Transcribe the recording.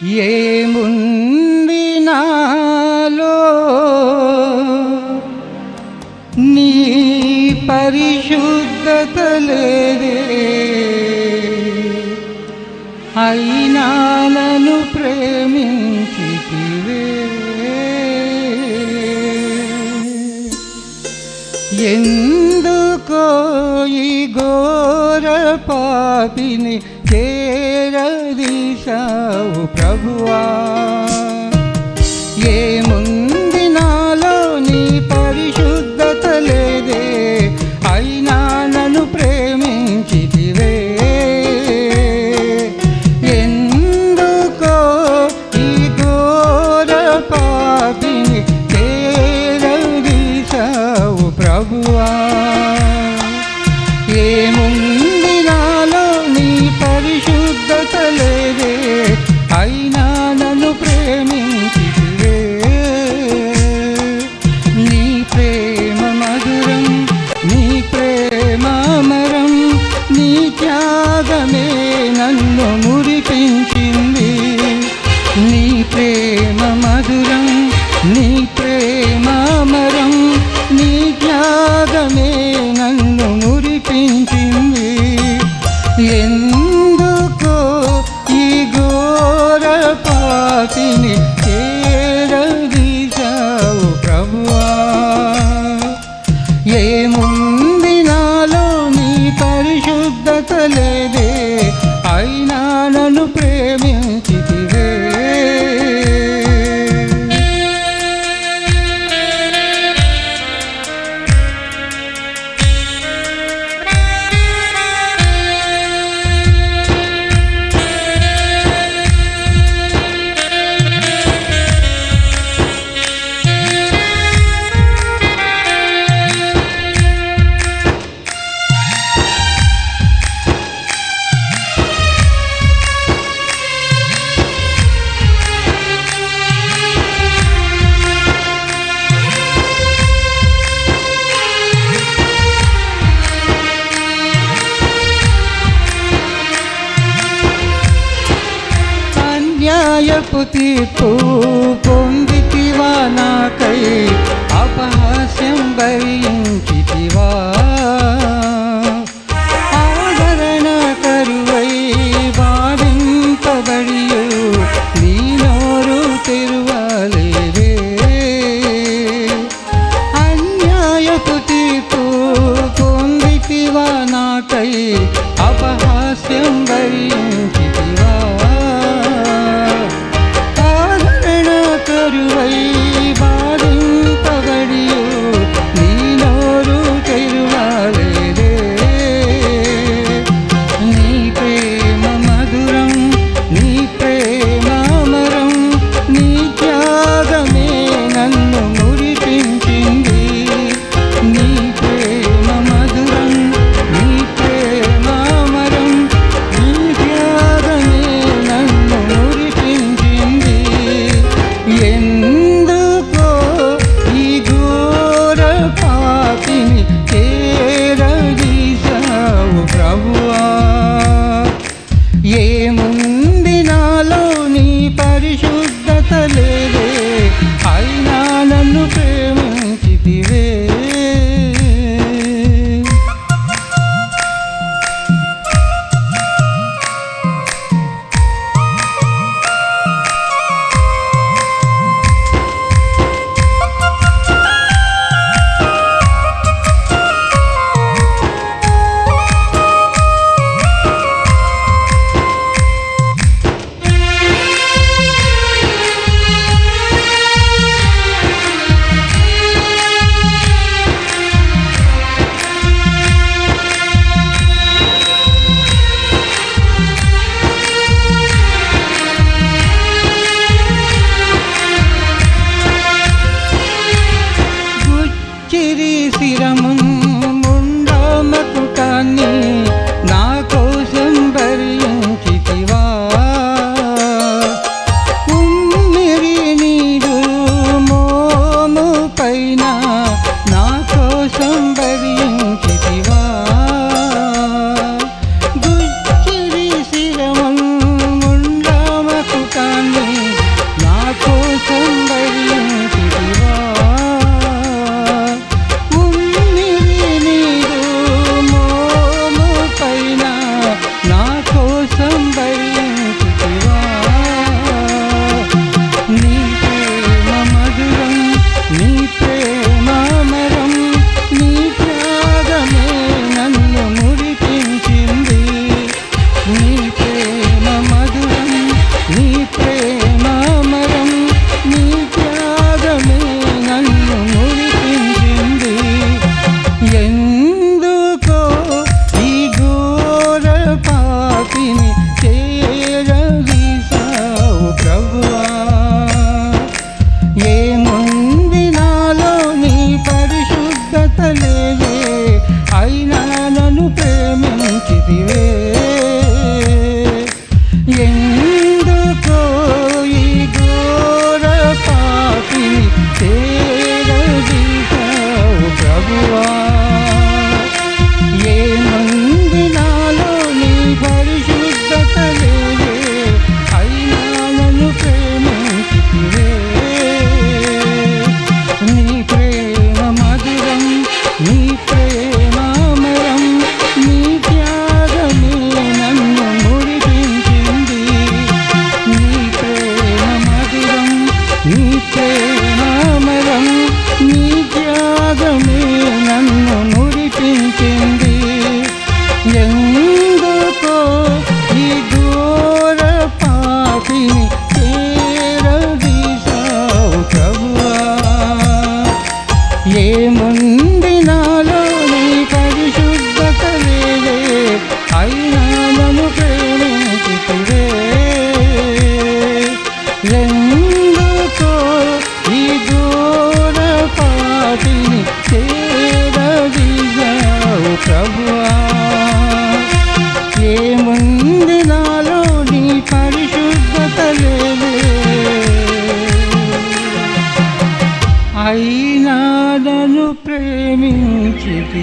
ఏముంది నాలో నీ పరిశుద్ధత లేదే, అయినా నన్ను ప్రేమించితివే. ఎందుకో ఈ ఘోర పాపిని చేరదీశావు ప్రభువా. ఏముంది నాలో నీ పరిశుద్ధత లేదే, అయినా నన్ను ప్రేమించితివే. ఎందుకో ఈ ఘోర పాపిని చేరదీశావు ప్రభువా. ఏముంది నాలో నీ పరిశుద్ధత లేదే, అయినా నన్ను ప్రేమించితివే. నీ ప్రేమ మధురం, నీ ప్రేమ అమరం, నీ త్యాగమే నన్ను మురిపించింది. నీ ప్రేమ మధురం, నీ ప్రేమ అమరం, నీ త్యాగమే నన్ను మురిపించింది. ఎందుకో ఈ ఘోర పాపిని చేరదీశావు ప్రభువా. ఏముంది నాలో నీ పరిశుద్ధత లేదే, అయినా నన్ను ప్రేమించితివే. అన్యాయపు తీర్పు పొందితివా నాకై, అపహాస్యం భరించితివా. ఆదరణ కరువై వాదింపబడియు నీ నోరు తెరువలేదే. అన్యాయపు తీర్పు పొందితివా నాకై, అపహాస్యం భరించితివా. కరువై బాధింపబడియు నీ నోరు ప్రేమించితివే